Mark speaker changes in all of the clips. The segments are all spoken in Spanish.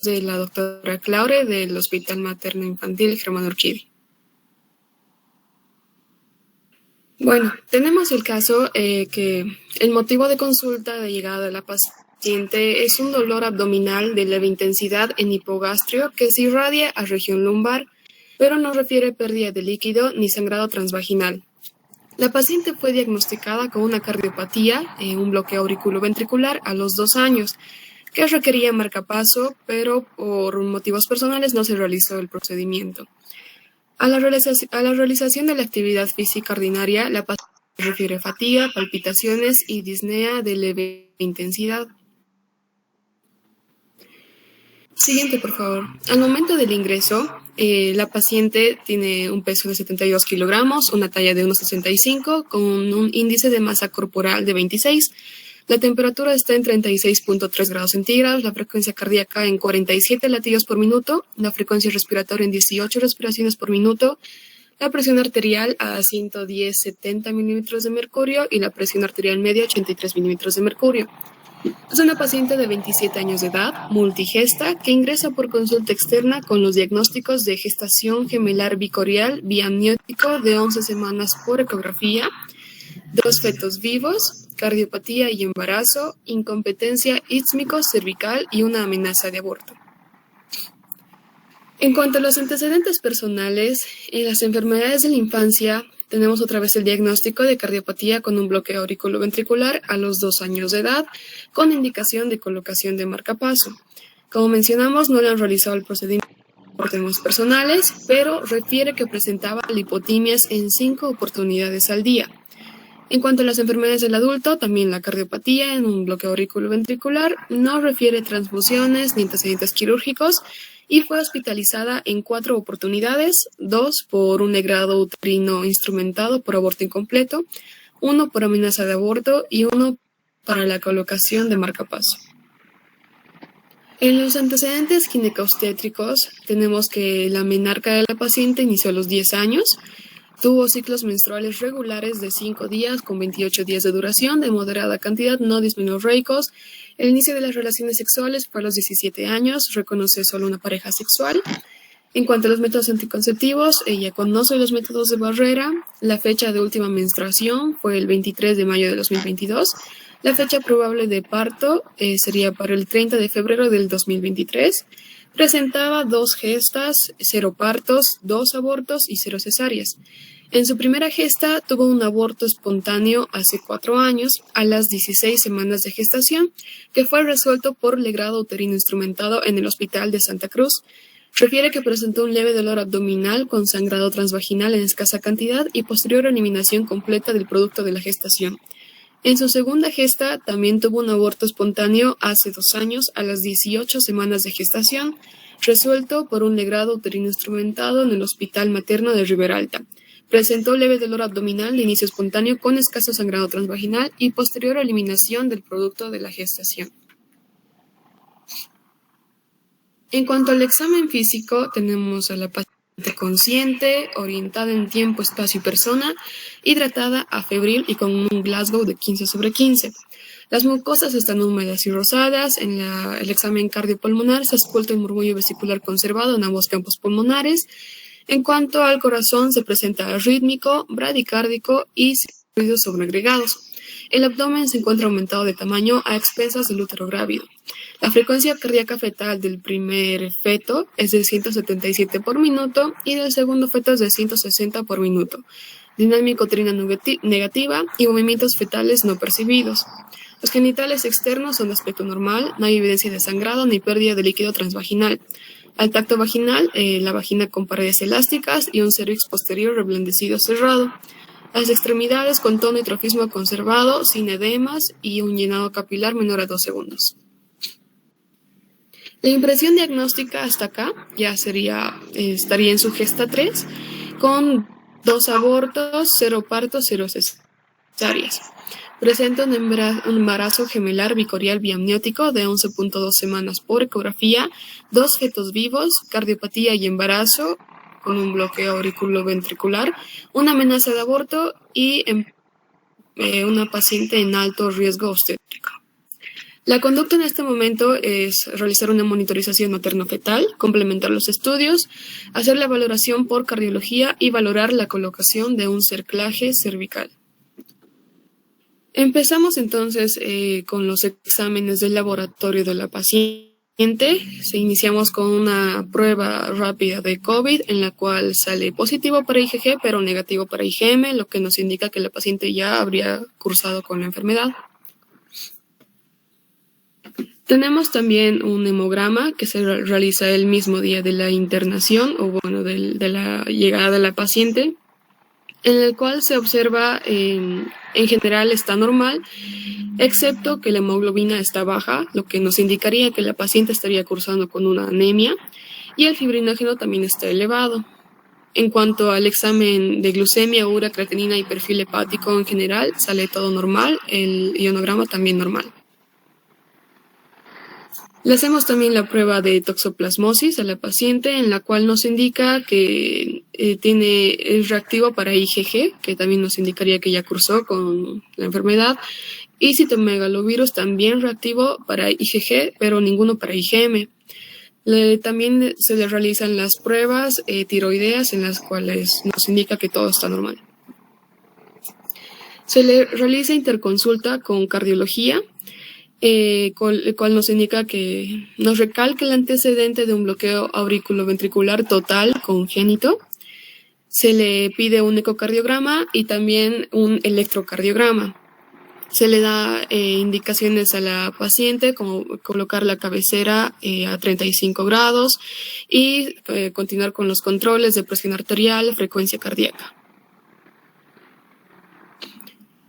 Speaker 1: de la doctora Claure del Hospital Materno Infantil Germán Urquidi. Bueno, tenemos el caso que el motivo de consulta de llegada de la paciente es un dolor abdominal de leve intensidad en hipogastrio que se irradia a región lumbar, pero no refiere pérdida de líquido ni sangrado transvaginal. La paciente fue diagnosticada con una cardiopatía, un bloqueo auriculoventricular a los 2 años, que requería marcapaso, pero por motivos personales no se realizó el procedimiento. A la realización de la actividad física ordinaria, la paciente refiere fatiga, palpitaciones y disnea de leve intensidad. Siguiente, por favor. Al momento del ingreso, la paciente tiene un peso de 72 kilogramos, una talla de 1,65, con un índice de masa corporal de 26. La temperatura está en 36.3 grados centígrados, la frecuencia cardíaca en 47 latidos por minuto, la frecuencia respiratoria en 18 respiraciones por minuto, la presión arterial a 110/70 milímetros de mercurio y la presión arterial media 83 milímetros de mercurio. Es una paciente de 27 años de edad, multigesta, que ingresa por consulta externa con los diagnósticos de gestación gemelar bicorial biamniótico de 11 semanas por ecografía, 2 fetos vivos, cardiopatía y embarazo, incompetencia ístmico-cervical y una amenaza de aborto. En cuanto a los antecedentes personales, en las enfermedades de la infancia tenemos otra vez el diagnóstico de cardiopatía con un bloqueo auriculoventricular a los 2 años de edad, con indicación de colocación de marcapaso. Como mencionamos, no le han realizado el procedimiento por temas personales, pero refiere que presentaba lipotimias en 5 oportunidades al día. En cuanto a las enfermedades del adulto, también la cardiopatía en un bloqueo auriculoventricular no refiere transfusiones ni antecedentes quirúrgicos y fue hospitalizada en 4 oportunidades, 2 por un legrado uterino instrumentado por aborto incompleto, 1 por amenaza de aborto y 1 para la colocación de marcapaso. En los antecedentes ginecobstétricos tenemos que la menarca de la paciente inició a los 10 años, tuvo ciclos menstruales regulares de 5 días con 28 días de duración de moderada cantidad, no dismenorreicos. El inicio de las relaciones sexuales fue a los 17 años, reconoce solo una pareja sexual. En cuanto a los métodos anticonceptivos, ella conoce los métodos de barrera. La fecha de última menstruación fue el 23 de mayo de 2022. La fecha probable de parto sería para el 30 de febrero del 2023. Presentaba 2 gestas, 0 partos, 2 abortos y 0 cesáreas. En su primera gesta tuvo un aborto espontáneo hace 4 años, a las 16 semanas de gestación, que fue resuelto por legrado uterino instrumentado en el Hospital de Santa Cruz. Refiere que presentó un leve dolor abdominal con sangrado transvaginal en escasa cantidad y posterior eliminación completa del producto de la gestación. En su segunda gesta también tuvo un aborto espontáneo hace 2 años a las 18 semanas de gestación, resuelto por un legrado uterino instrumentado en el Hospital Materno de Riberalta. Presentó leve dolor abdominal de inicio espontáneo con escaso sangrado transvaginal y posterior eliminación del producto de la gestación. En cuanto al examen físico, tenemos a la paciente consciente, orientada en tiempo, espacio y persona, hidratada, afebril y con un Glasgow de 15/15. Las mucosas están húmedas y rosadas. En el examen cardiopulmonar se ausculta el murmullo vesicular conservado en ambos campos pulmonares. En cuanto al corazón, se presenta arrítmico, bradicárdico y ruidos sobreagregados. El abdomen se encuentra aumentado de tamaño a expensas del útero grávido. La frecuencia cardíaca fetal del primer feto es de 177 por minuto y del segundo feto es de 160 por minuto. Dinámica uterina negativa y movimientos fetales no percibidos. Los genitales externos son de aspecto normal, no hay evidencia de sangrado ni pérdida de líquido transvaginal. Al tacto vaginal, la vagina con paredes elásticas y un cervix posterior reblandecido cerrado. Las extremidades con tono y trofismo conservado, sin edemas y un llenado capilar menor a 2 segundos. La impresión diagnóstica hasta acá ya estaría en su gesta 3, con 2 abortos, 0 partos, 0 cesáreas. Presenta un embarazo gemelar bicorial biamniótico de 11.2 semanas por ecografía, 2 fetos vivos, cardiopatía y embarazo con un bloqueo auriculoventricular, una amenaza de aborto y una paciente en alto riesgo obstétrico. La conducta en este momento es realizar una monitorización materno-fetal, complementar los estudios, hacer la valoración por cardiología y valorar la colocación de un cerclaje cervical. Empezamos entonces con los exámenes del laboratorio de la paciente. Iniciamos con una prueba rápida de COVID en la cual sale positivo para IgG pero negativo para IgM, lo que nos indica que la paciente ya habría cursado con la enfermedad. Tenemos también un hemograma que se realiza el mismo día de la internación o bueno, de la llegada de la paciente, en el cual se observa en general está normal, excepto que la hemoglobina está baja, lo que nos indicaría que la paciente estaría cursando con una anemia, y el fibrinógeno también está elevado. En cuanto al examen de glucemia, ura, creatinina y perfil hepático en general, sale todo normal, el ionograma también normal. Le hacemos también la prueba de toxoplasmosis a la paciente, en la cual nos indica que es reactivo para IgG, que también nos indicaría que ya cursó con la enfermedad, y citomegalovirus también reactivo para IgG, pero ninguno para IgM. También se le realizan las pruebas tiroideas, en las cuales nos indica que todo está normal. Se le realiza interconsulta con cardiología, el cual nos indica que nos recalca el antecedente de un bloqueo auriculoventricular total congénito. Se le pide un ecocardiograma y también un electrocardiograma. Se le da indicaciones a la paciente como colocar la cabecera a 35 grados y continuar con los controles de presión arterial, frecuencia cardíaca.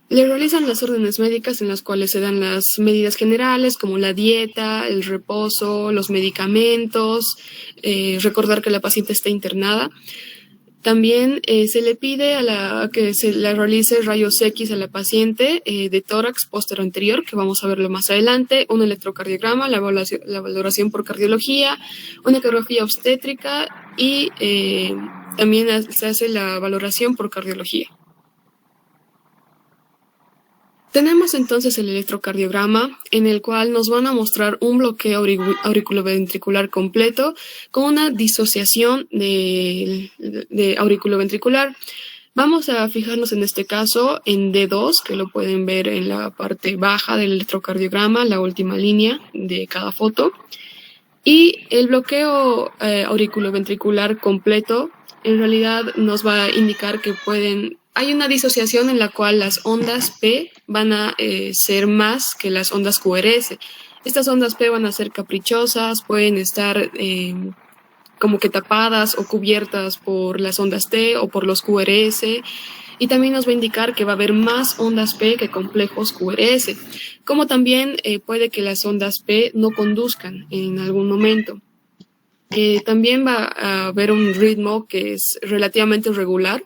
Speaker 1: Le realizan las órdenes médicas en las cuales se dan las medidas generales como la dieta, el reposo, los medicamentos, recordar que la paciente está internada. También se le pide que se le realice rayos X a la paciente de tórax póstero anterior, que vamos a verlo más adelante, un electrocardiograma, la valoración por cardiología, una ecografía obstétrica y también se hace la valoración por cardiología. Tenemos entonces el electrocardiograma, en el cual nos van a mostrar un bloqueo auriculoventricular completo con una disociación de auriculoventricular. Vamos a fijarnos en este caso en D2, que lo pueden ver en la parte baja del electrocardiograma, la última línea de cada foto. Y el bloqueo auriculoventricular completo en realidad nos va a indicar que hay una disociación en la cual las ondas P van a ser más que las ondas QRS. Estas ondas P van a ser caprichosas, pueden estar como que tapadas o cubiertas por las ondas T o por los QRS. Y también nos va a indicar que va a haber más ondas P que complejos QRS. Como también puede que las ondas P no conduzcan en algún momento. También va a haber un ritmo que es relativamente regular.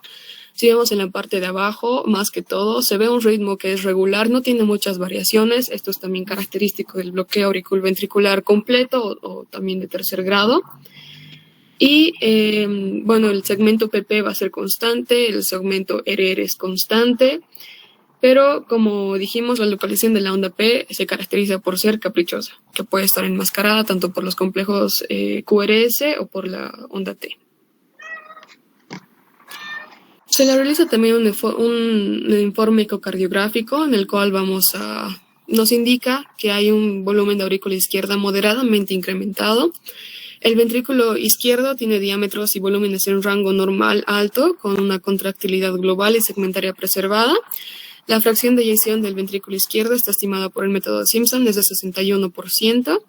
Speaker 1: Si vemos en la parte de abajo, más que todo, se ve un ritmo que es regular, no tiene muchas variaciones. Esto es también característico del bloqueo auriculoventricular completo o también de tercer grado. Y bueno, el segmento PP va a ser constante, el segmento RR es constante, pero como dijimos, la localización de la onda P se caracteriza por ser caprichosa, que puede estar enmascarada tanto por los complejos QRS o por la onda T. Se le realiza también un informe ecocardiográfico en el cual nos indica que hay un volumen de aurícula izquierda moderadamente incrementado. El ventrículo izquierdo tiene diámetros y volúmenes en rango normal alto, con una contractilidad global y segmentaria preservada. La fracción de eyección del ventrículo izquierdo está estimada por el método de Simpson desde 61%.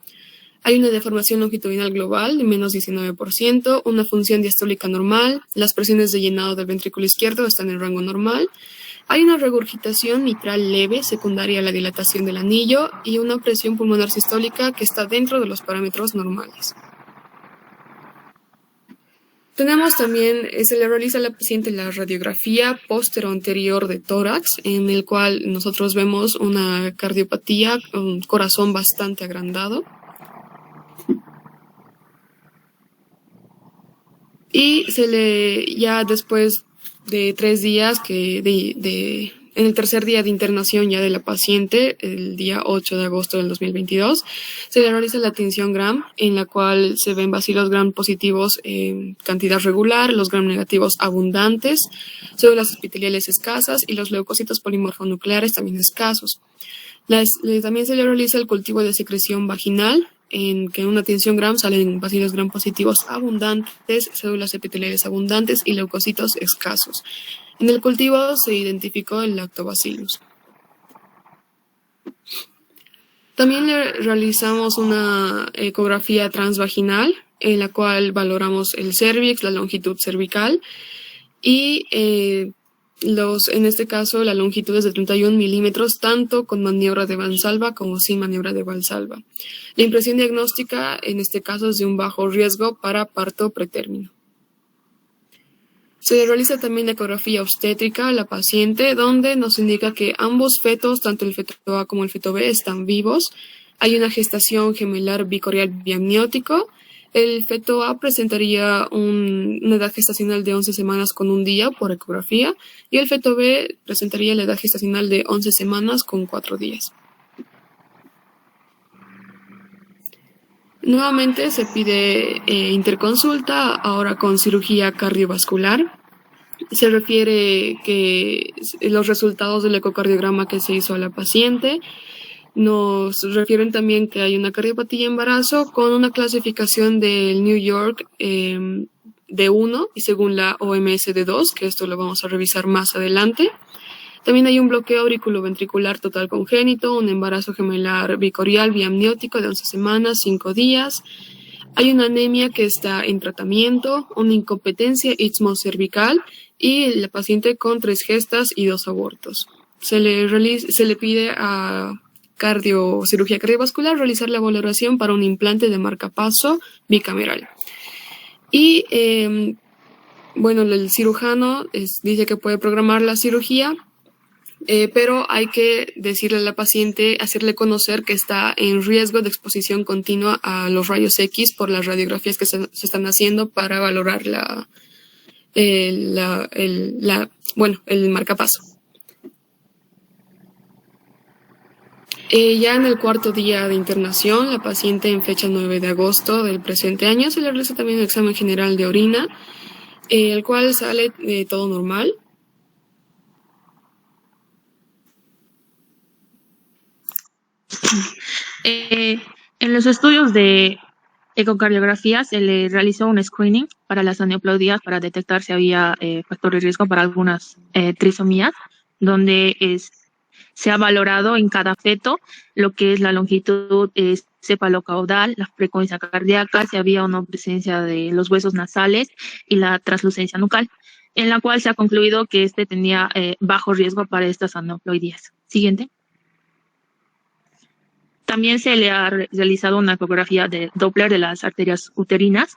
Speaker 1: Hay una deformación longitudinal global de menos 19%, una función diastólica normal, las presiones de llenado del ventrículo izquierdo están en rango normal. Hay una regurgitación mitral leve secundaria a la dilatación del anillo y una presión pulmonar sistólica que está dentro de los parámetros normales. Tenemos también, se le realiza a la paciente la radiografía póstero-anterior de tórax, en el cual nosotros vemos una cardiopatía, un corazón bastante agrandado. Y ya después de 3 días de En el tercer día de internación ya de la paciente, el día 8 de agosto del 2022, se le realiza la tinción Gram, en la cual se ven bacilos Gram positivos en cantidad regular, los Gram negativos abundantes, células epiteliales escasas y los leucocitos polimorfonucleares también escasos. También se le realiza el cultivo de secreción vaginal, en que en una tinción Gram salen bacilos Gram positivos abundantes, células epiteliales abundantes y leucocitos escasos. En el cultivo se identificó el lactobacillus. También le realizamos una ecografía transvaginal, en la cual valoramos el cérvix, la longitud cervical y en este caso la longitud es de 31 milímetros, tanto con maniobra de Valsalva como sin maniobra de Valsalva. La impresión diagnóstica en este caso es de un bajo riesgo para parto pretérmino. Se realiza también la ecografía obstétrica a la paciente, donde nos indica que ambos fetos, tanto el feto A como el feto B, están vivos. Hay una gestación gemelar bicorial biamniótico. El feto A presentaría una edad gestacional de 11 semanas con un día por ecografía, y el feto B presentaría la edad gestacional de 11 semanas con 4 días. Nuevamente se pide interconsulta, ahora con cirugía cardiovascular. Se refiere que los resultados del ecocardiograma que se hizo a la paciente nos refieren también que hay una cardiopatía de embarazo con una clasificación del New York de 1 y según la OMS de 2, que esto lo vamos a revisar más adelante. También hay un bloqueo auriculoventricular total congénito, un embarazo gemelar bicorial biamniótico de 11 semanas, 5 días. Hay una anemia que está en tratamiento, una incompetencia istmo-cervical y la paciente con 3 gestas y 2 abortos. Se le pide a cirugía cardiovascular realizar la valoración para un implante de marcapaso bicameral. Y el cirujano dice que puede programar la cirugía, pero hay que decirle a la paciente, hacerle conocer que está en riesgo de exposición continua a los rayos X por las radiografías que se están haciendo para valorar el marcapaso. Ya en el cuarto día de internación, la paciente en fecha 9 de agosto del presente año se le realiza también un examen general de orina, el cual sale todo normal.
Speaker 2: En los estudios de ecocardiografía se le realizó un screening para las aneuploidías para detectar si había factores de riesgo para algunas trisomías, donde se ha valorado en cada feto lo que es la longitud cefalocaudal, la frecuencia cardíaca, si había o no presencia de los huesos nasales y la translucencia nucal, en la cual se ha concluido que tenía bajo riesgo para estas aneuploidías. Siguiente. También se le ha realizado una ecografía de Doppler de las arterias uterinas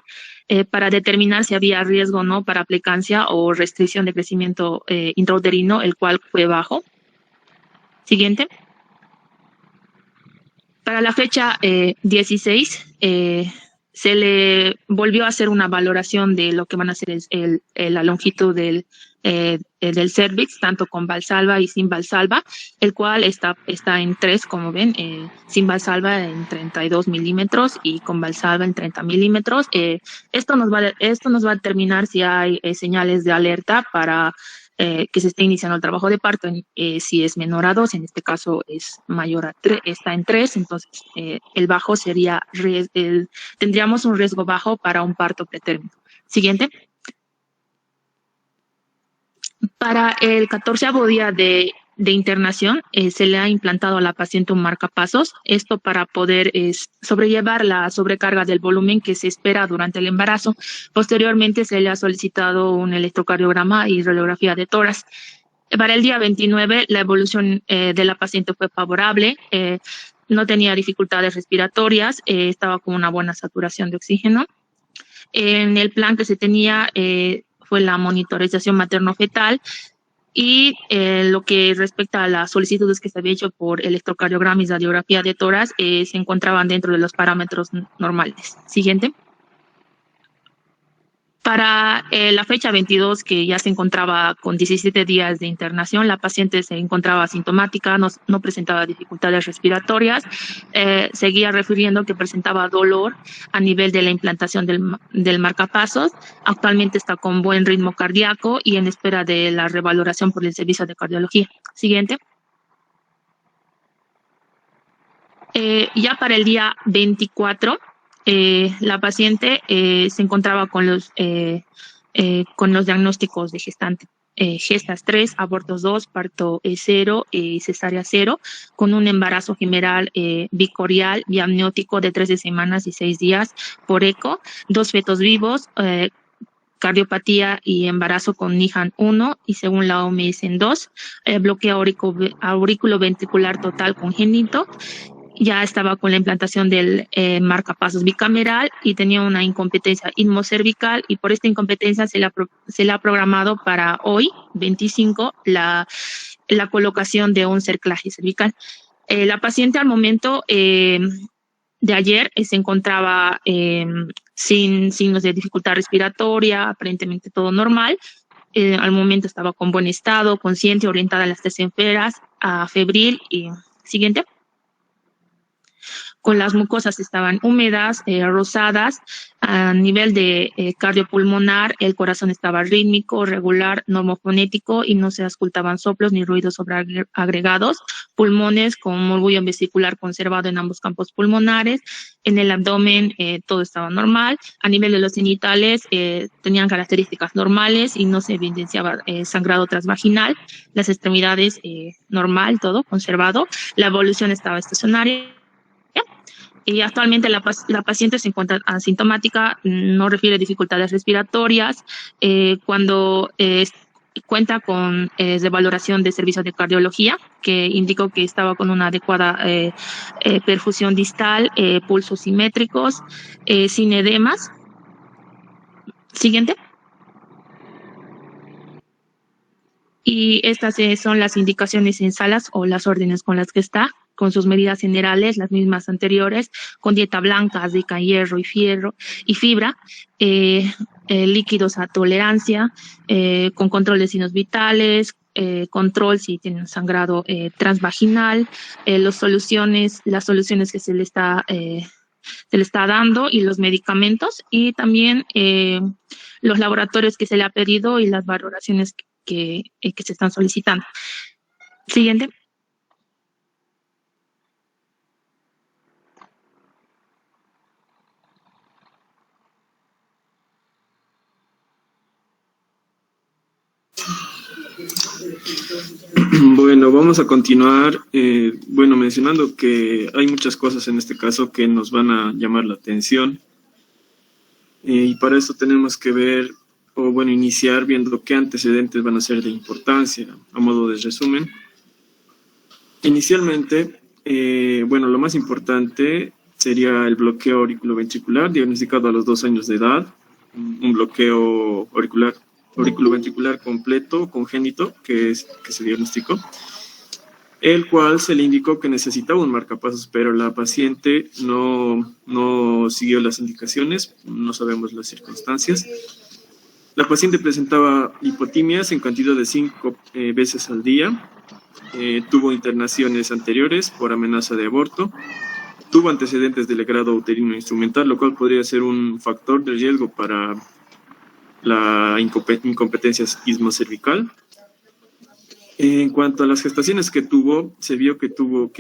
Speaker 2: para determinar si había riesgo o no para plecancia o restricción de crecimiento intrauterino, el cual fue bajo. Siguiente. Para la fecha 16 se le volvió a hacer una valoración de lo que van a ser la longitud del cérvix, tanto con Valsalva y sin Valsalva, el cual está en 3, como ven, sin Valsalva en 32 milímetros y con Valsalva en 30 milímetros. Esto nos va a determinar si hay señales de alerta para que se esté iniciando el trabajo de parto, si es menor a 2, en este caso es mayor a 3, está en 3, entonces el bajo sería, tendríamos un riesgo bajo para un parto pretérmino. Siguiente. Para el 14º día de internación se le ha implantado a la paciente un marcapasos, esto para poder sobrellevar la sobrecarga del volumen que se espera durante el embarazo. Posteriormente se le ha solicitado un electrocardiograma y radiografía de tórax. Para el día 29 la evolución de la paciente fue favorable, no tenía dificultades respiratorias, estaba con una buena saturación de oxígeno. En el plan que se tenía fue la monitorización materno-fetal, y lo que respecta a las solicitudes que se había hecho por electrocardiograma y radiografía de tórax se encontraban dentro de los parámetros normales. Siguiente. Para la fecha 22, que ya se encontraba con 17 días de internación, la paciente se encontraba asintomática, no presentaba dificultades respiratorias, seguía refiriendo que presentaba dolor a nivel de la implantación del marcapasos. Actualmente está con buen ritmo cardíaco y en espera de la revaloración por el servicio de cardiología. Siguiente. Ya para el día 24, la paciente se encontraba con los diagnósticos de gestante. Gestas 3, abortos 2, parto 0 y cesárea 0, con un embarazo general bicorial y amniótico de 13 semanas y 6 días por eco, 2 fetos vivos, cardiopatía y embarazo con NIHAN 1 y según la OMS en 2, bloqueo auriculoventricular total congénito. Ya estaba con la implantación del marcapasos bicameral y tenía una incompetencia ismocervical, y por esta incompetencia se le ha programado para hoy, 25, la colocación de un cerclaje cervical. La paciente al momento de ayer se encontraba sin signos de dificultad respiratoria, aparentemente todo normal. Al momento estaba con buen estado, consciente, orientada a las 3 esferas, febril y siguiente. Con las mucosas estaban húmedas, rosadas. A nivel de cardiopulmonar, el corazón estaba rítmico, regular, normofonético y no se auscultaban soplos ni ruidos sobreagregados. Pulmones con murmullo vesicular conservado en ambos campos pulmonares. En el abdomen todo estaba normal. A nivel de los genitales tenían características normales y no se evidenciaba sangrado transvaginal. Las extremidades normal, todo conservado. La evolución estaba estacionaria. Y actualmente la paciente se encuentra asintomática, no refiere dificultades respiratorias. Cuando cuenta con revaloración de servicio de cardiología, que indicó que estaba con una adecuada perfusión distal, pulsos simétricos, sin edemas. Siguiente. Y estas son las indicaciones en salas o las órdenes con las que está, con sus medidas generales, las mismas anteriores, con dieta blanca, rica en hierro y fibra, líquidos a tolerancia, con control de signos vitales, control si tienen sangrado transvaginal, las soluciones que se le está dando y los medicamentos, y también los laboratorios que se le ha pedido y las valoraciones que se están solicitando. Siguiente.
Speaker 3: Bueno, vamos a continuar, mencionando que hay muchas cosas en este caso que nos van a llamar la atención, y para eso tenemos que ver, iniciar viendo qué antecedentes van a ser de importancia, a modo de resumen. Inicialmente, lo más importante sería el bloqueo auriculoventricular, diagnosticado a los 2 años de edad, un bloqueo auriculoventricular completo, congénito, que se diagnosticó, el cual se le indicó que necesitaba un marcapasos, pero la paciente no siguió las indicaciones, no sabemos las circunstancias. La paciente presentaba hipotimias en cantidad de 5 veces al día, tuvo internaciones anteriores por amenaza de aborto, tuvo antecedentes de legrado uterino instrumental, lo cual podría ser un factor de riesgo para la incompetencia ismocervical. En cuanto a las gestaciones que tuvo, se vio que tuvo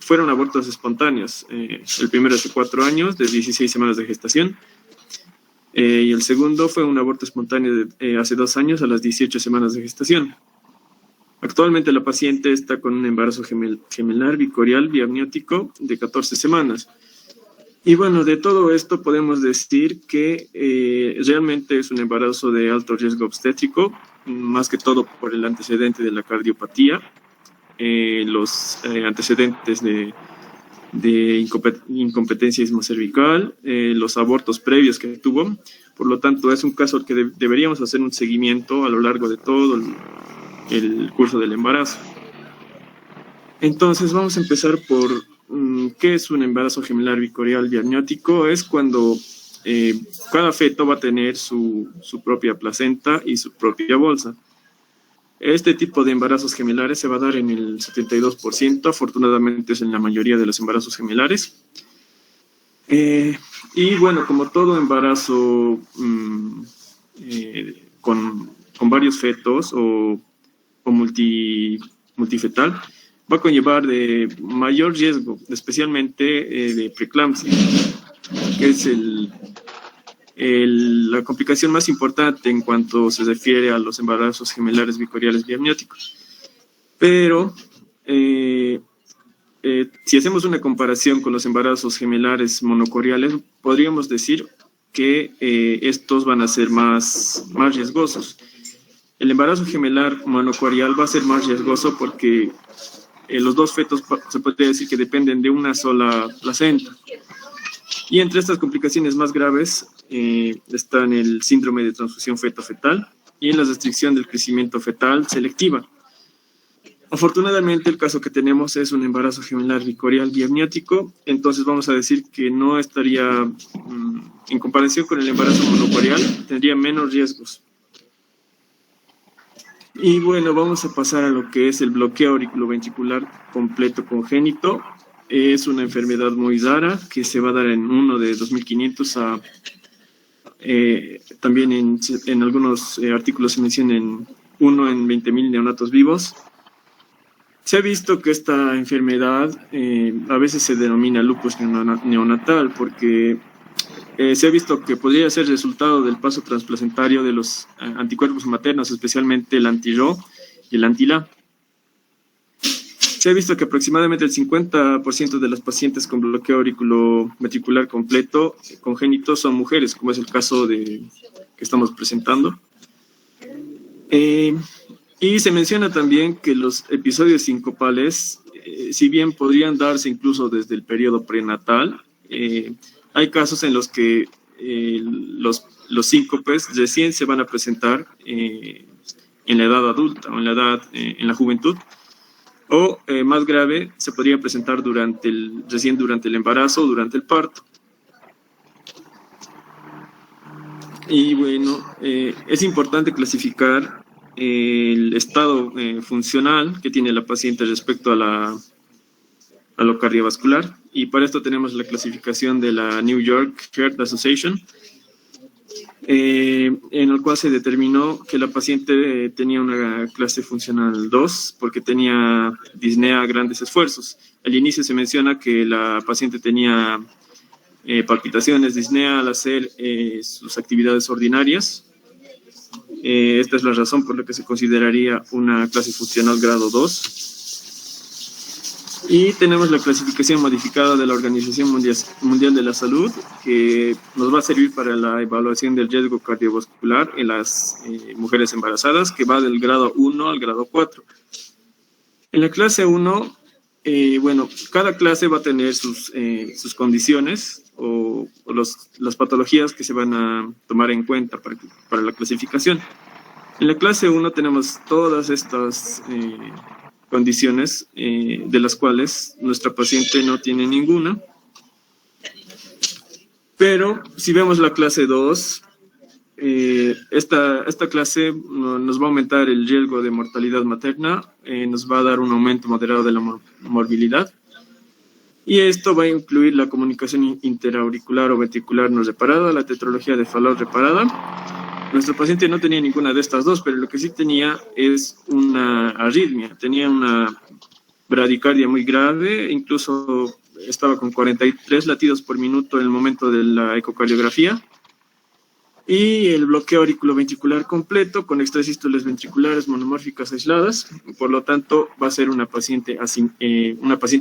Speaker 3: fueron abortos espontáneos. El primero hace 4 años, de 16 semanas de gestación, y el segundo fue un aborto espontáneo hace 2 años, a las 18 semanas de gestación. Actualmente la paciente está con un embarazo gemelar bicorial biamniótico de 14 semanas. Y de todo esto podemos decir que realmente es un embarazo de alto riesgo obstétrico, más que todo por el antecedente de la cardiopatía, los antecedentes de incompetencia ismocervical, los abortos previos que tuvo. Por lo tanto, es un caso que deberíamos hacer un seguimiento a lo largo de todo el curso del embarazo. Entonces, vamos a empezar por ¿qué es un embarazo gemelar bicorial biamniótico? Es cuando cada feto va a tener su propia placenta y su propia bolsa. Este tipo de embarazos gemelares se va a dar en el 72%, afortunadamente es en la mayoría de los embarazos gemelares. Y bueno, como todo embarazo con varios fetos o multifetal, va a conllevar de mayor riesgo, especialmente de preeclampsia, que es la complicación más importante en cuanto se refiere a los embarazos gemelares bicoriales biamnióticos. Pero si hacemos una comparación con los embarazos gemelares monocoriales, podríamos decir que estos van a ser más riesgosos. El embarazo gemelar monocorial va a ser más riesgoso porque los dos fetos se puede decir que dependen de una sola placenta. Y entre estas complicaciones más graves están el síndrome de transfusión feto-fetal y la restricción del crecimiento fetal selectiva. Afortunadamente, el caso que tenemos es un embarazo gemelar bicorial biamniótico, entonces vamos a decir que no estaría, en comparación con el embarazo monocorial, tendría menos riesgos. Y bueno, vamos a pasar a lo que es el bloqueo auriculoventricular completo congénito. Es una enfermedad muy rara que se va a dar en uno de 2.500 también en algunos artículos se mencionan uno en 20.000 neonatos vivos. Se ha visto que esta enfermedad a veces se denomina lupus neonatal porque se ha visto que podría ser resultado del paso transplacentario de los anticuerpos maternos, especialmente el anti-Ro y el anti-La. Se ha visto que aproximadamente el 50% de los pacientes con bloqueo auriculoventricular completo congénito son mujeres, como es el caso que estamos presentando. Y se menciona también que los episodios sincopales, si bien podrían darse incluso desde el periodo prenatal, hay casos en los que los síncopes recién se van a presentar en la edad adulta o en la juventud. O, más grave, se podría presentar recién durante el embarazo o durante el parto. Y bueno, es importante clasificar el estado funcional que tiene la paciente respecto a lo cardiovascular. Y para esto tenemos la clasificación de la New York Heart Association, en el cual se determinó que la paciente tenía una clase funcional 2 porque tenía disnea a grandes esfuerzos. Al inicio se menciona que la paciente tenía palpitaciones, disnea al hacer sus actividades ordinarias. Esta es la razón por la que se consideraría una clase funcional grado 2. Y tenemos la clasificación modificada de la Organización Mundial de la Salud, que nos va a servir para la evaluación del riesgo cardiovascular en las mujeres embarazadas, que va del grado 1 al grado 4. En la clase 1, bueno, cada clase va a tener sus condiciones o las patologías que se van a tomar en cuenta para la clasificación. En la clase 1 tenemos todas estas condiciones de las cuales nuestra paciente no tiene ninguna. Pero si vemos la clase 2, esta clase nos va a aumentar el riesgo de mortalidad materna, nos va a dar un aumento moderado de la morbilidad. Y esto va a incluir la comunicación interauricular o ventricular no reparada, la tetralogía de Fallot reparada. Nuestro paciente no tenía ninguna de estas dos, pero lo que sí tenía es una arritmia. Tenía una bradicardia muy grave, incluso estaba con 43 latidos por minuto en el momento de la ecocardiografía. Y el bloqueo auriculoventricular completo con extrasístoles ventriculares monomórficas aisladas. Por lo tanto, va a ser una paciente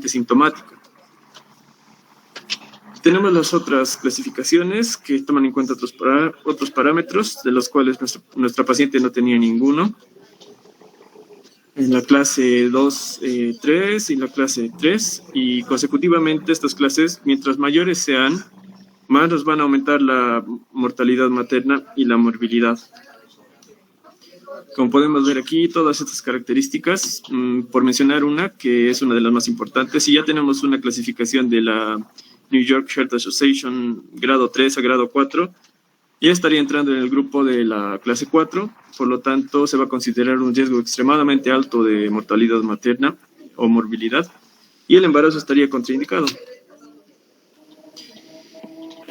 Speaker 3: sintomática. Tenemos las otras clasificaciones que toman en cuenta otros parámetros, de los cuales nuestra paciente no tenía ninguno. En la clase 2, 3 y la clase 3, y consecutivamente estas clases, mientras mayores sean, más nos van a aumentar la mortalidad materna y la morbilidad. Como podemos ver aquí, todas estas características, por mencionar una, que es una de las más importantes, y ya tenemos una clasificación de la New York Heart Association grado 3 a grado 4, ya estaría entrando en el grupo de la clase 4, por lo tanto se va a considerar un riesgo extremadamente alto de mortalidad materna o morbilidad, y el embarazo estaría contraindicado.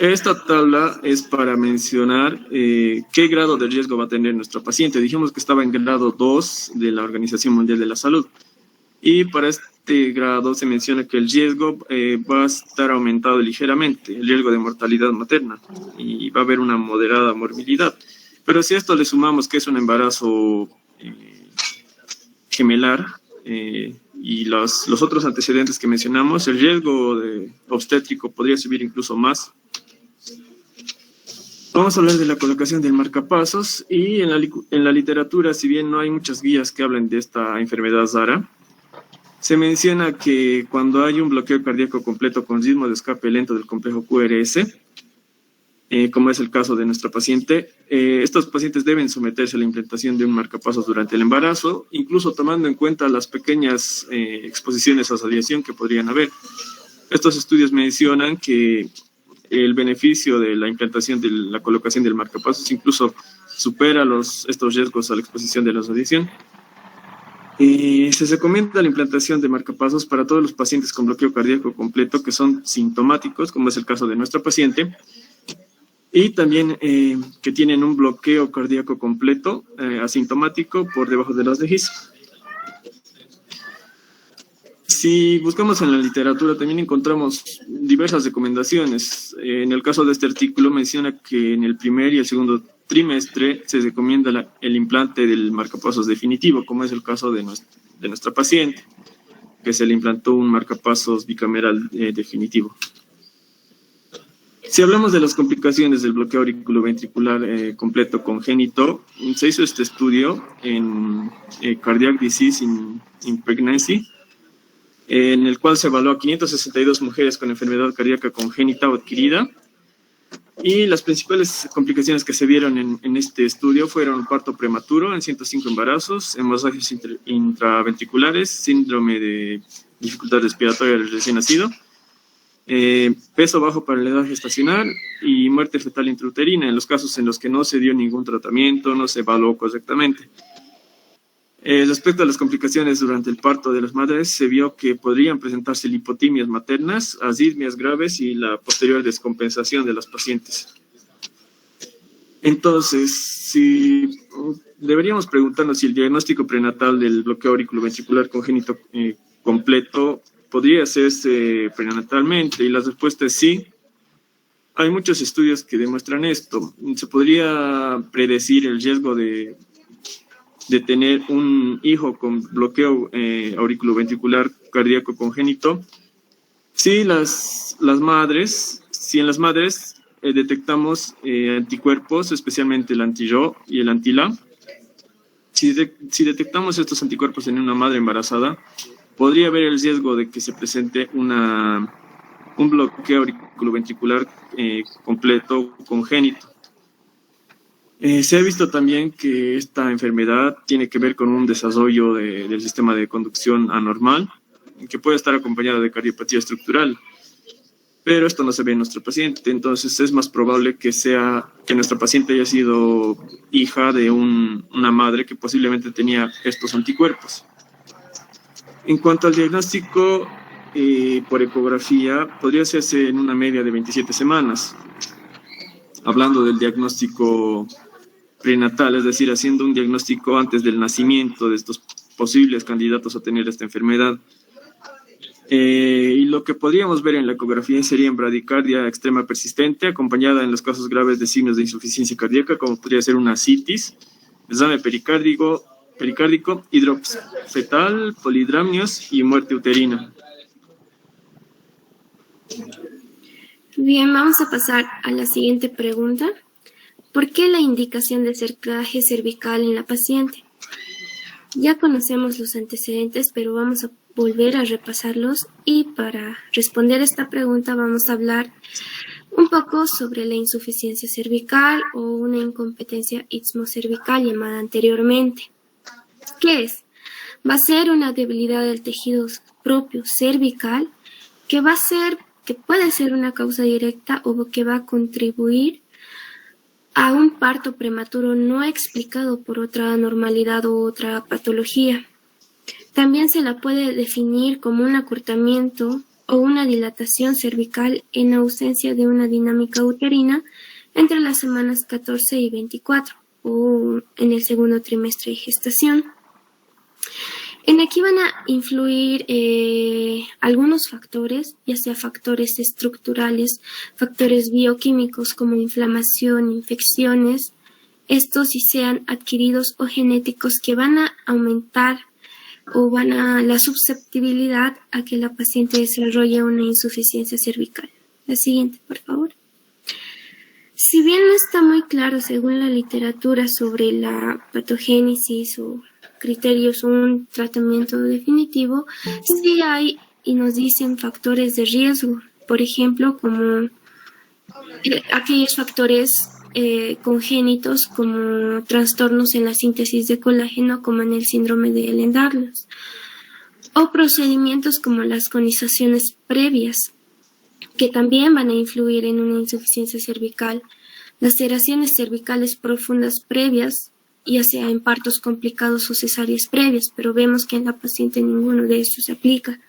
Speaker 3: Esta tabla es para mencionar qué grado de riesgo va a tener nuestro paciente. Dijimos que estaba en grado 2 de la Organización Mundial de la Salud. Y para este grado se menciona que el riesgo va a estar aumentado ligeramente, el riesgo de mortalidad materna, y va a haber una moderada morbilidad. Pero si a esto le sumamos que es un embarazo gemelar y los otros antecedentes que mencionamos, el riesgo obstétrico podría subir incluso más. Vamos a hablar de la colocación del marcapasos, y en la literatura, si bien no hay muchas guías que hablen de esta enfermedad rara, se menciona que cuando hay un bloqueo cardíaco completo con ritmo de escape lento del complejo QRS, como es el caso de nuestra paciente, estos pacientes deben someterse a la implantación de un marcapasos durante el embarazo, incluso tomando en cuenta las pequeñas exposiciones a radiación que podrían haber. Estos estudios mencionan que el beneficio de la implantación de la colocación del marcapasos incluso supera estos riesgos a la exposición de la radiación. Se recomienda la implantación de marcapasos para todos los pacientes con bloqueo cardíaco completo que son sintomáticos, como es el caso de nuestra paciente, y también que tienen un bloqueo cardíaco completo asintomático por debajo de las DGIS. Si buscamos en la literatura, también encontramos diversas recomendaciones. En el caso de este artículo menciona que en el primer y el segundo trimestre se recomienda el implante del marcapasos definitivo, como es el caso de nuestra paciente, que se le implantó un marcapasos bicameral definitivo. Si hablamos de las complicaciones del bloqueo auriculoventricular completo congénito, se hizo este estudio en Cardiac Disease in Pregnancy, en el cual se evaluó a 562 mujeres con enfermedad cardíaca congénita o adquirida, y las principales complicaciones que se vieron en este estudio fueron parto prematuro en 105 embarazos, hemorragias intraventriculares, síndrome de dificultad respiratoria del recién nacido, peso bajo para la edad gestacional y muerte fetal intrauterina en los casos en los que no se dio ningún tratamiento, no se evaluó correctamente. Respecto a las complicaciones durante el parto de las madres, se vio que podrían presentarse lipotimias maternas, arritmias graves y la posterior descompensación de las pacientes. Entonces, deberíamos preguntarnos si el diagnóstico prenatal del bloqueo auriculoventricular congénito completo podría hacerse prenatalmente, y la respuesta es sí. Hay muchos estudios que demuestran esto. Se podría predecir el riesgo de tener un hijo con bloqueo auriculoventricular cardíaco congénito si en las madres detectamos anticuerpos, especialmente el anti-Ro y el anti-La. Si detectamos estos anticuerpos en una madre embarazada, podría haber el riesgo de que se presente un bloqueo auriculoventricular completo congénito. Se ha visto también que esta enfermedad tiene que ver con un desarrollo del sistema de conducción anormal, que puede estar acompañado de cardiopatía estructural, pero esto no se ve en nuestro paciente. Entonces es más probable que nuestra paciente haya sido hija de una madre que posiblemente tenía estos anticuerpos. En cuanto al diagnóstico por ecografía, podría hacerse en una media de 27 semanas. Hablando del diagnóstico prenatal, es decir, haciendo un diagnóstico antes del nacimiento de estos posibles candidatos a tener esta enfermedad. Y lo que podríamos ver en la ecografía sería bradicardia extrema persistente, acompañada en los casos graves de signos de insuficiencia cardíaca, como podría ser una citis, examen pericárdico, hidrops fetal, polidramnios y muerte uterina.
Speaker 4: Bien, vamos a pasar a la siguiente pregunta. ¿Por qué la indicación de cerclaje cervical en la paciente? Ya conocemos los antecedentes, pero vamos a volver a repasarlos, y para responder esta pregunta vamos a hablar un poco sobre la insuficiencia cervical o una incompetencia istmocervical llamada anteriormente. ¿Qué es? Va a ser una debilidad del tejido propio cervical que puede ser una causa directa o que va a contribuir a un parto prematuro no explicado por otra anormalidad o otra patología. También se la puede definir como un acortamiento o una dilatación cervical en ausencia de una dinámica uterina entre las semanas 14 y 24 o en el segundo trimestre de gestación. En aquí van a influir algunos factores, ya sea factores estructurales, factores bioquímicos como inflamación, infecciones, estos si sean adquiridos o genéticos que van a aumentar la susceptibilidad a que la paciente desarrolle una insuficiencia cervical. La siguiente, por favor. Si bien no está muy claro según la literatura sobre la patogénesis o criterios o un tratamiento definitivo, sí hay y nos dicen factores de riesgo, por ejemplo, como aquellos factores congénitos como trastornos en la síntesis de colágeno, como en el síndrome de Ehlers-Danlos, o procedimientos como las conizaciones previas, que también van a influir en una insuficiencia cervical, laceraciones cervicales profundas previas, ya sea en partos complicados o cesáreas previas, pero vemos que en la paciente ninguno de estos se aplica.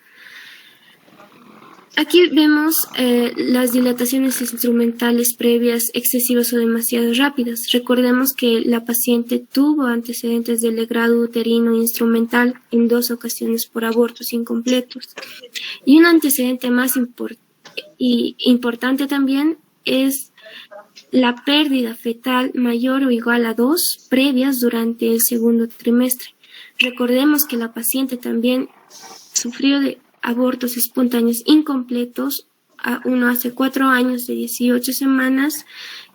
Speaker 4: Aquí vemos las dilataciones instrumentales previas excesivas o demasiado rápidas. Recordemos que la paciente tuvo antecedentes de legrado uterino instrumental en 2 ocasiones por abortos incompletos. Y un antecedente más importante también es la pérdida fetal mayor o igual a 2 previas durante el segundo trimestre. Recordemos que la paciente también sufrió de abortos espontáneos incompletos, uno hace 4 años de 18 semanas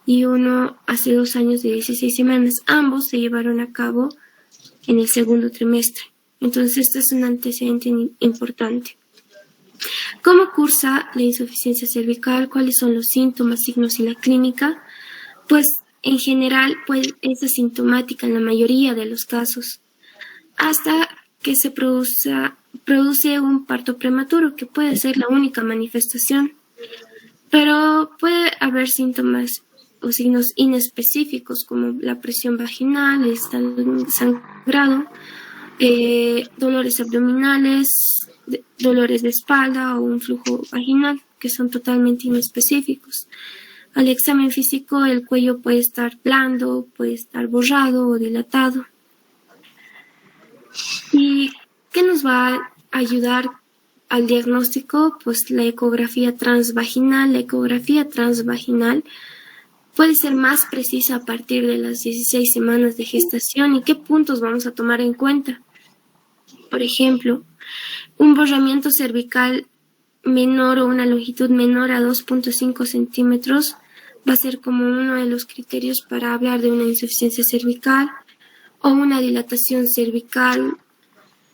Speaker 4: y uno hace 2 años de 16 semanas. Ambos se llevaron a cabo en el segundo trimestre. Entonces, este es un antecedente importante. ¿Cómo cursa la insuficiencia cervical? ¿Cuáles son los síntomas, signos y la clínica? Pues, en general, es asintomática en la mayoría de los casos, hasta que se produce un parto prematuro, que puede ser la única manifestación. Pero puede haber síntomas o signos inespecíficos como la presión vaginal, el sangrado, dolores abdominales, dolores de espalda o un flujo vaginal, que son totalmente inespecíficos. Al examen físico, el cuello puede estar blando, puede estar borrado o dilatado. ¿Y qué nos va a ayudar al diagnóstico? Pues la ecografía transvaginal. La ecografía transvaginal puede ser más precisa a partir de las 16 semanas de gestación. ¿Y qué puntos vamos a tomar en cuenta? Por ejemplo, un borramiento cervical menor o una longitud menor a 2.5 centímetros va a ser como uno de los criterios para hablar de una insuficiencia cervical, o una dilatación cervical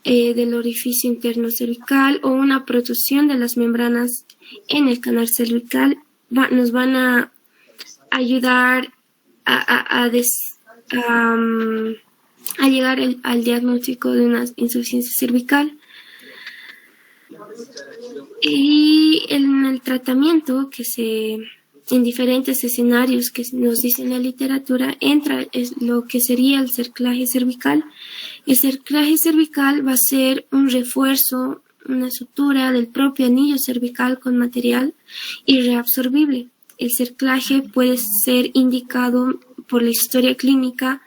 Speaker 4: del orificio interno cervical, o una protrusión de las membranas en el canal cervical. Nos van a ayudar a llegar al diagnóstico de una insuficiencia cervical. Y en el tratamiento en diferentes escenarios que nos dice la literatura, entra lo que sería el cerclaje cervical. El cerclaje cervical va a ser un refuerzo, una sutura del propio anillo cervical con material irreabsorbible. El cerclaje puede ser indicado por la historia clínica,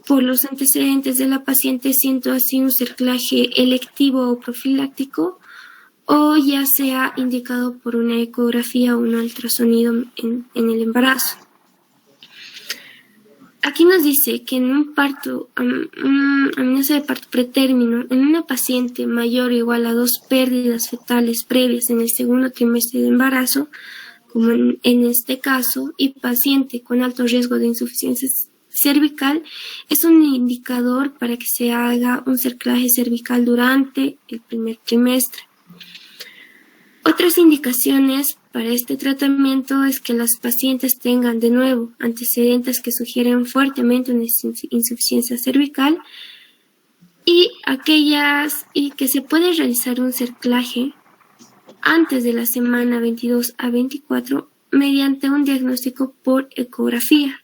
Speaker 4: por los antecedentes de la paciente, siendo así un cerclaje electivo o profiláctico, o ya sea indicado por una ecografía o un ultrasonido en el embarazo. Aquí nos dice que en un parto, amenaza de parto pretérmino, en una paciente mayor o igual a 2 pérdidas fetales previas en el segundo trimestre de embarazo, como en este caso, y paciente con alto riesgo de insuficiencia cervical, es un indicador para que se haga un cerclaje cervical durante el primer trimestre. Otras indicaciones para este tratamiento es que las pacientes tengan de nuevo antecedentes que sugieren fuertemente una insuficiencia cervical y que se puede realizar un cerclaje antes de la semana 22 a 24 mediante un diagnóstico por ecografía.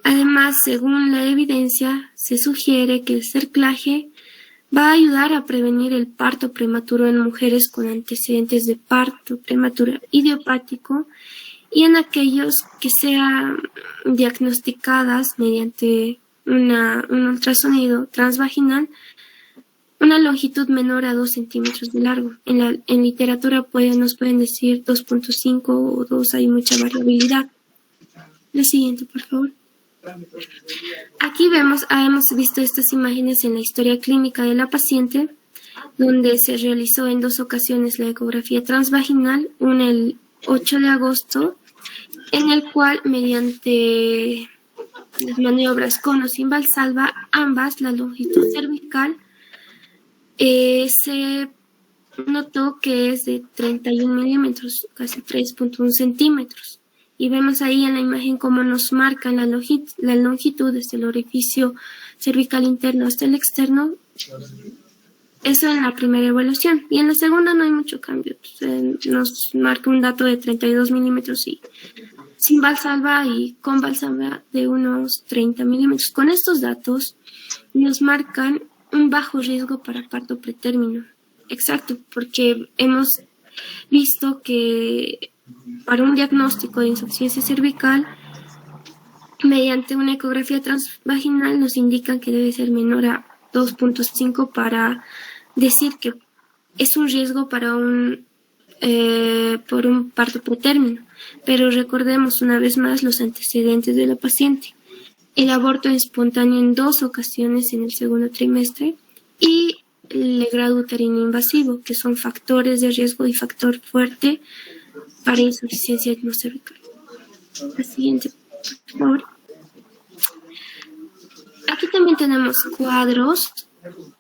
Speaker 4: Además, según la evidencia, se sugiere que el cerclaje va a ayudar a prevenir el parto prematuro en mujeres con antecedentes de parto prematuro idiopático y en aquellos que sean diagnosticadas mediante un ultrasonido transvaginal, una longitud menor a 2 centímetros de largo. En literatura nos pueden decir 2.5 o 2, hay mucha variabilidad. La siguiente, por favor. Aquí hemos visto estas imágenes en la historia clínica de la paciente, donde se realizó en 2 ocasiones la ecografía transvaginal, una el 8 de agosto, en el cual mediante las maniobras con o sin Valsalva, ambas, la longitud cervical, se notó que es de 31 milímetros, casi 3.1 centímetros. Y vemos ahí en la imagen cómo nos marcan la longitud desde el orificio cervical interno hasta el externo. Eso en la primera evaluación. Y en la segunda no hay mucho cambio. Nos marca un dato de 32 milímetros y sin Valsalva y con Valsalva de unos 30 milímetros. Con estos datos nos marcan un bajo riesgo para parto pretérmino. Exacto, porque hemos visto que para un diagnóstico de insuficiencia cervical, mediante una ecografía transvaginal nos indican que debe ser menor a 2.5 para decir que es un riesgo para por un parto pretérmino. Pero recordemos una vez más los antecedentes de la paciente. El aborto espontáneo en 2 ocasiones en el segundo trimestre y el legrado uterino invasivo, que son factores de riesgo y factor fuerte para insuficiencia etnocervical. La siguiente, por favor. Aquí también tenemos cuadros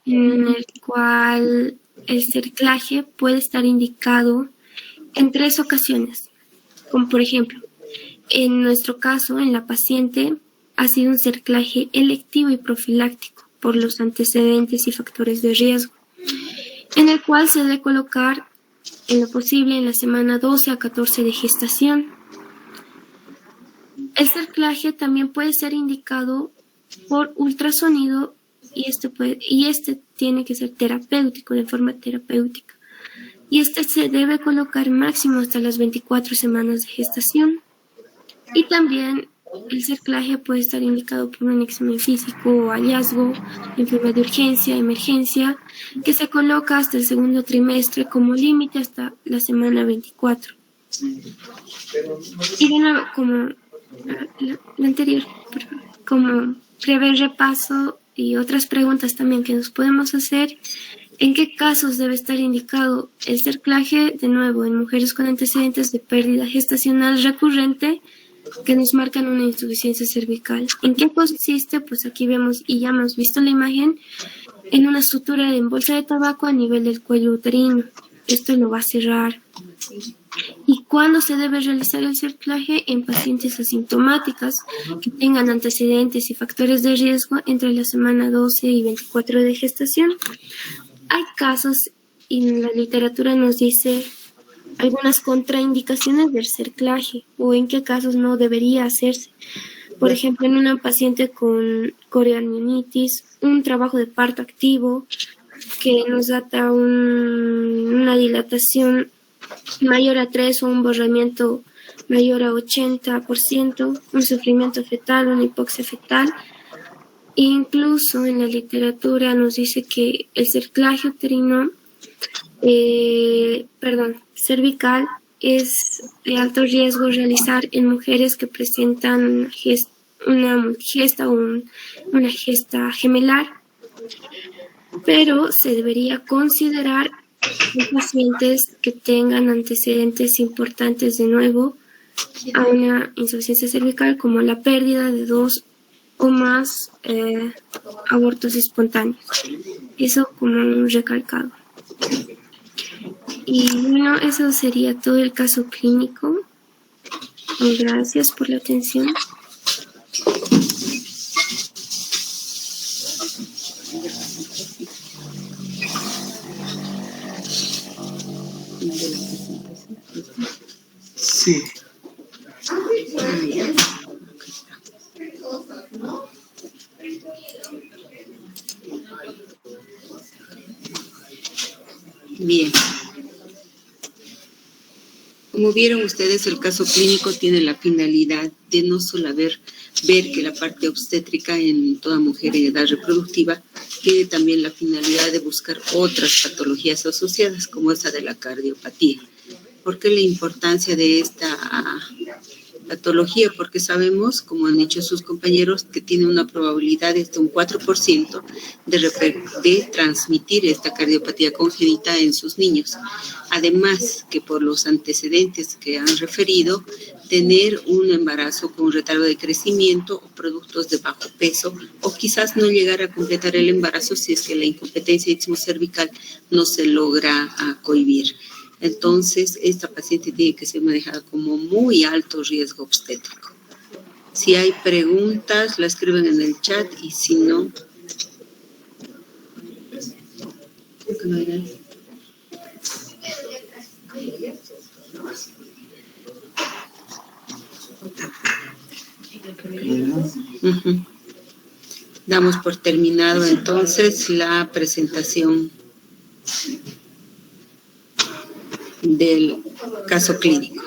Speaker 4: en el cual el cerclaje puede estar indicado en 3 ocasiones, como por ejemplo, en nuestro caso, en la paciente, ha sido un cerclaje electivo y profiláctico por los antecedentes y factores de riesgo, en el cual se debe colocar en lo posible en la semana 12 a 14 de gestación. El cerclaje también puede ser indicado por ultrasonido y este tiene que ser terapéutico, de forma terapéutica. Y este se debe colocar máximo hasta las 24 semanas de gestación. Y también el cerclaje puede estar indicado por un examen físico o hallazgo, enfermedad de urgencia, emergencia, que se coloca hasta el segundo trimestre como límite hasta la semana 24. Y de nuevo, como la anterior, como breve repaso y otras preguntas también que nos podemos hacer. ¿En qué casos debe estar indicado el cerclaje? De nuevo, en mujeres con antecedentes de pérdida gestacional recurrente que nos marcan una insuficiencia cervical. ¿En qué consiste? Pues aquí vemos y ya hemos visto la imagen en una sutura en bolsa de tabaco a nivel del cuello uterino. Esto lo va a cerrar. ¿Y cuándo se debe realizar el cerclaje? En pacientes asintomáticas que tengan antecedentes y factores de riesgo entre la semana 12 y 24 de gestación. Hay casos, y en la literatura nos dice algunas contraindicaciones del cerclaje o en qué casos no debería hacerse. Por ejemplo, en una paciente con coreamnionitis, un trabajo de parto activo que nos data una dilatación mayor a 3 o un borramiento mayor a 80%, un sufrimiento fetal, una hipoxia fetal. Incluso en la literatura nos dice que el cerclaje uterino, cervical, es de alto riesgo realizar en mujeres que presentan una gesta gemelar, pero se debería considerar en pacientes que tengan antecedentes importantes de nuevo a una insuficiencia cervical, como la pérdida de 2 o más abortos espontáneos. Eso como un recalcado. Y bueno, eso sería todo el caso clínico. Gracias por la atención.
Speaker 5: de la presentación.
Speaker 3: Sí.
Speaker 5: Bien. Como vieron ustedes, el caso clínico tiene la finalidad de no solo ver que la parte obstétrica en toda mujer en edad reproductiva tiene también la finalidad de buscar otras patologías asociadas, como esa de la cardiopatía. ¿Por qué la importancia de esta patología? Porque sabemos, como han dicho sus compañeros, que tiene una probabilidad de hasta un 4% de transmitir esta cardiopatía congénita en sus niños. Además, que por los antecedentes que han referido, tener un embarazo con retardo de crecimiento o productos de bajo peso, o quizás no llegar a completar el embarazo si es que la incompetencia istmo-cervical no se logra cohibir. Entonces, esta paciente tiene que ser manejada como muy alto riesgo obstétrico. Si hay preguntas, la escriben en el chat y si no... Damos por terminado entonces la presentación del caso clínico.